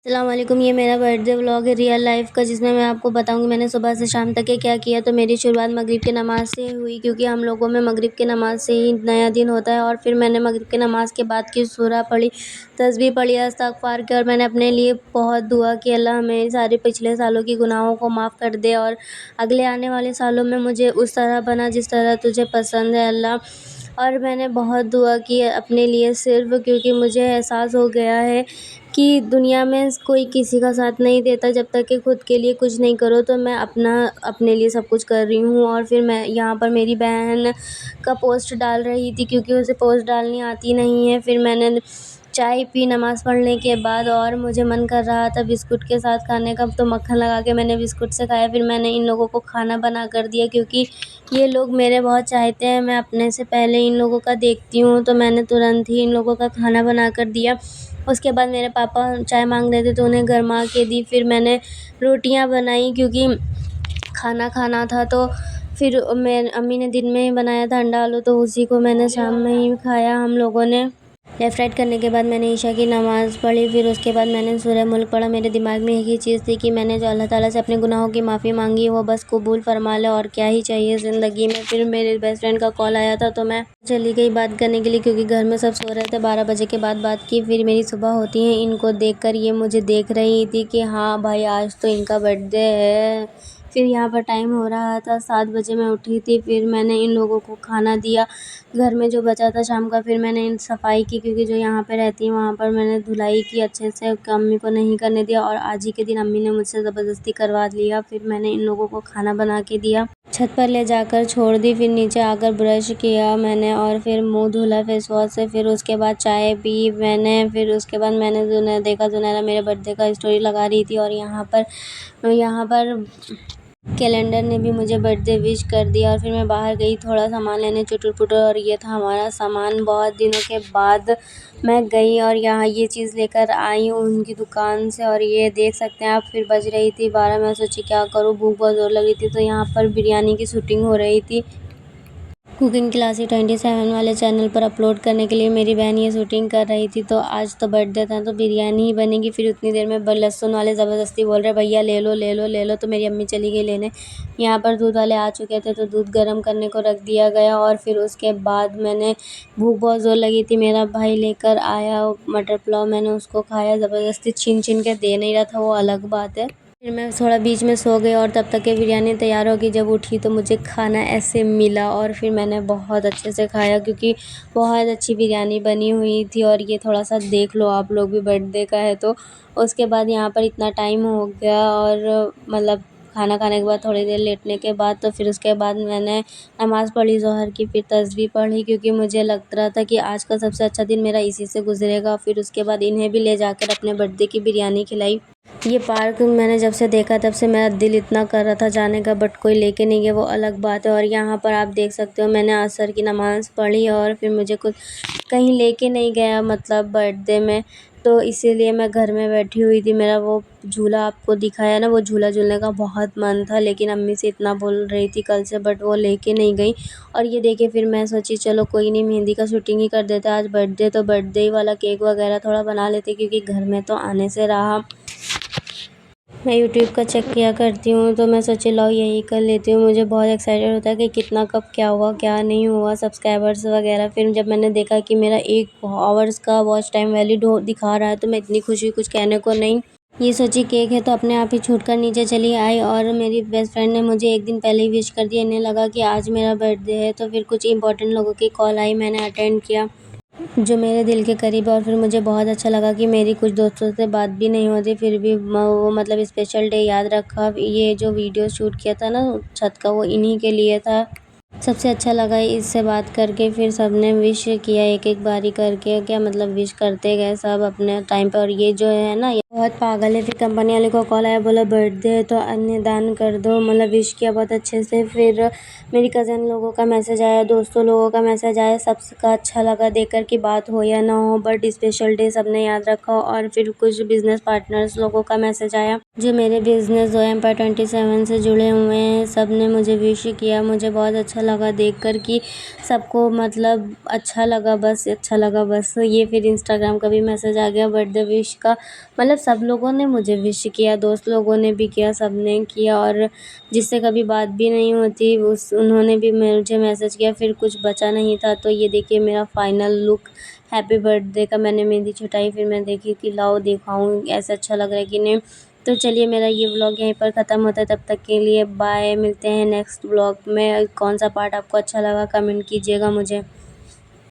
अस्सलामुअलैकुम। ये मेरा बर्थडे व्लॉग है रियल लाइफ़ का, जिसमें मैं आपको बताऊंगी मैंने सुबह से शाम तक के क्या किया। तो मेरी शुरुआत मगरिब की नमाज़ से हुई, क्योंकि हम लोगों में मगरिब की नमाज़ से ही नया दिन होता है। और फिर मैंने मगरिब की नमाज़ के बाद की सूरा पढ़ी, तस्बीह पढ़ी, इस्तग़फ़ार किया, और मैंने अपने लिए बहुत दुआ की, अल्लाह मेरे सारे पिछले सालों की गुनाहों को माफ़ कर दे और अगले आने वाले सालों में मुझे उस तरह बना जिस तरह तुझे पसंद है अल्लाह। और मैंने बहुत दुआ की है अपने लिए, सिर्फ़ क्योंकि मुझे एहसास हो गया है कि दुनिया में कोई किसी का साथ नहीं देता जब तक कि खुद के लिए कुछ नहीं करो। तो मैं अपने लिए सब कुछ कर रही हूँ। और फिर मैं यहाँ पर मेरी बहन का पोस्ट डाल रही थी, क्योंकि उसे पोस्ट डालनी आती नहीं है। फिर मैंने चाय पी नमाज़ पढ़ने के बाद, और मुझे मन कर रहा था बिस्कुट के साथ खाने का, तो मक्खन लगा के मैंने बिस्कुट से खाया। फिर मैंने इन लोगों को खाना बना कर दिया, क्योंकि ये लोग मेरे बहुत चाहते हैं। मैं अपने से पहले इन लोगों का देखती हूँ, तो मैंने तुरंत ही इन लोगों का खाना बना कर दिया। उसके बाद मेरे पापा चाय मांग रहे थे, तो उन्हें गरमा के दी। फिर मैंने रोटियां बनाई, क्योंकि खाना खाना था। तो फिर मैं अम्मी ने दिन में ही बनाया था अंडा आलू, तो उसी को मैंने शाम में ही खाया हम लोगों ने। लेफ़्ट राइट करने के बाद मैंने ईशा की नमाज़ पढ़ी। फिर उसके बाद मैंने सूरह मुल्क पढ़ा। मेरे दिमाग में एक ही चीज़ थी कि मैंने जो अल्लाह ताला से अपने गुनाहों की माफ़ी मांगी, वो बस कबूल फरमा ले, और क्या ही चाहिए ज़िंदगी में। फिर मेरे बेस्ट फ्रेंड का कॉल आया था, तो मैं चली गई बात करने के लिए, क्योंकि घर में सब सो रहे थे। 12 बजे के बाद बात की। फिर मेरी सुबह होती है, इनको देख कर ये मुझे देख रही थी कि हाँ भाई, आज तो इनका बर्थडे है। फिर यहाँ पर टाइम हो रहा था 7 बजे, मैं उठी थी। फिर मैंने इन लोगों को खाना दिया, घर में जो बचा था शाम का। फिर मैंने इन सफाई की, क्योंकि जो यहाँ पे रहती है वहाँ पर मैंने धुलाई की अच्छे से, अम्मी को नहीं करने दिया। और आज ही के दिन अम्मी ने मुझसे ज़बरदस्ती करवा लिया। फिर मैंने इन लोगों को खाना बना के दिया, छत पर ले जाकर छोड़ दी। फिर नीचे आकर ब्रश किया मैंने, और फिर मुंह धुला फेस वॉश से। फिर उसके बाद चाय पी मैंने। फिर उसके बाद मैंने देखा जुनैरा मेरे बर्थडे का स्टोरी लगा रही थी, और यहाँ पर कैलेंडर ने भी मुझे बर्थडे विश कर दिया। और फिर मैं बाहर गई थोड़ा सामान लेने, चुटुर-पुटर, और ये था हमारा सामान। बहुत दिनों के बाद मैं गई और यहाँ ये चीज़ लेकर आई हूँ उनकी दुकान से, और ये देख सकते हैं आप। फिर बज रही थी 12, मैं सोची क्या करूँ, भूख बहुत ज़ोर लगी थी। तो यहाँ पर बिरयानी की शूटिंग हो रही थी, कुकिंग क्लासी 27 वाले चैनल पर अपलोड करने के लिए मेरी बहन ये शूटिंग कर रही थी। तो आज तो बर्थडे था, तो बिरयानी ही बनेगी। फिर उतनी देर में लहसुन वाले ज़बरदस्ती बोल रहे भैया ले लो ले लो ले लो, तो मेरी अम्मी चली गई लेने। यहाँ पर दूध वाले आ चुके थे, तो दूध गर्म करने को रख दिया गया। और फिर उसके बाद मैंने, भूख बहुत ज़ोर लगी थी, मेरा भाई लेकर आया मटर पुलाव, मैंने उसको खाया। ज़बरदस्ती छीन छीन के दे नहीं रहा था, वो अलग बात है। फिर मैं थोड़ा बीच में सो गई, और तब तक के बिरयानी तैयार होगी। जब उठी तो मुझे खाना ऐसे मिला, और फिर मैंने बहुत अच्छे से खाया, क्योंकि बहुत अच्छी बिरयानी बनी हुई थी। और ये थोड़ा सा देख लो आप लोग भी, बर्थडे का है तो। उसके बाद यहाँ पर इतना टाइम हो गया, और मतलब खाना खाने के बाद थोड़ी देर लेटने के बाद, तो फिर उसके बाद मैंने नमाज़ पढ़ी ज़ोहर की, फिर तस्बीह पढ़ी, क्योंकि मुझे लग रहा था कि आज का सबसे अच्छा दिन मेरा इसी से गुजरेगा। फिर उसके बाद इन्हें भी ले जाकर अपने बर्थडे की बिरयानी खिलाई। ये पार्क मैंने जब से देखा तब से मेरा दिल इतना कर रहा था जाने का, बट कोई लेके नहीं गया, वो अलग बात है। और यहाँ पर आप देख सकते हो, मैंने असर की नमाज़ पढ़ी, और फिर मुझे कुछ कहीं लेके नहीं गया, मतलब बर्थडे में। तो इसीलिए मैं घर में बैठी हुई थी। मेरा वो झूला आपको दिखाया ना, वो झूला झूलने का बहुत मन था, लेकिन अम्मी से इतना बोल रही थी कल से, बट वो लेके नहीं गई। और ये देखिए, फिर मैं सोची चलो कोई नहीं, मेहंदी का शूटिंग ही कर देते, आज बर्थडे तो बर्थडे ही वाला केक वगैरह थोड़ा बना लेते, क्योंकि घर में तो आने से रहा। मैं यूट्यूब का चेक किया करती हूँ, तो मैं सोची लो यही कर लेती हूँ। मुझे बहुत एक्साइटेड होता है कि कितना कब क्या हुआ क्या नहीं हुआ, सब्सक्राइबर्स वगैरह। फिर जब मैंने देखा कि मेरा 1 आवर्स का वॉच टाइम वैलिड दिखा रहा है, तो मैं इतनी खुशी, कुछ कहने को नहीं। ये सोची केक है, तो अपने आप ही छूट कर नीचे चली आई, और मेरी बेस्ट फ्रेंड ने मुझे एक दिन पहले ही विश कर दिया। इन्हें लगा कि आज मेरा बर्थडे है। तो फिर कुछ इंपॉर्टेंट लोगों की कॉल आई, मैंने अटेंड किया, जो मेरे दिल के करीब है। और फिर मुझे बहुत अच्छा लगा कि मेरी कुछ दोस्तों से बात भी नहीं होती, फिर भी वो मतलब स्पेशल डे याद रखा। ये जो वीडियो शूट किया था ना छत का, वो इन्हीं के लिए था। सबसे अच्छा लगा इससे बात करके। फिर सबने विश किया एक एक बारी करके, क्या मतलब विश करते गए सब अपने टाइम पे। और ये जो है ना, ये बहुत पागल है। फिर कंपनी वाले को कॉल आया, बोला बर्थडे है तो अन्य दान कर दो, मतलब विश किया बहुत अच्छे से। फिर मेरी कज़न लोगों का मैसेज आया, दोस्तों लोगों का मैसेज आया, सबका अच्छा लगा देखकर कि बात हो या ना हो, बट स्पेशल डे सबने याद रखा। और फिर कुछ बिज़नेस पार्टनर्स लोगों का मैसेज आया, जो मेरे बिज़नेस जो एम्पायर 27 से जुड़े हुए हैं, सब ने मुझे विश किया। मुझे बहुत अच्छा लगा देखकर कि सबको मतलब अच्छा लगा, बस अच्छा लगा बस। ये फिर इंस्टाग्राम का भी मैसेज आ गया बर्थडे विश का, मतलब सब लोगों ने मुझे विश किया, दोस्त लोगों ने भी किया, सबने किया और जिससे कभी बात भी नहीं होती उस उन्होंने भी मुझे मैसेज किया। फिर कुछ बचा नहीं था तो ये देखिए मेरा फाइनल लुक हैप्पी बर्थडे का मैंने मेहंदी छुटाई। फिर मैं देखी कि लाओ दिखाऊँ ऐसा अच्छा लग रहा है कि नहीं। तो चलिए मेरा ये व्लॉग यहीं पर ख़त्म होता है, तब तक के लिए बाय। मिलते हैं नेक्स्ट व्लॉग में। कौन सा पार्ट आपको अच्छा लगा कमेंट कीजिएगा मुझे।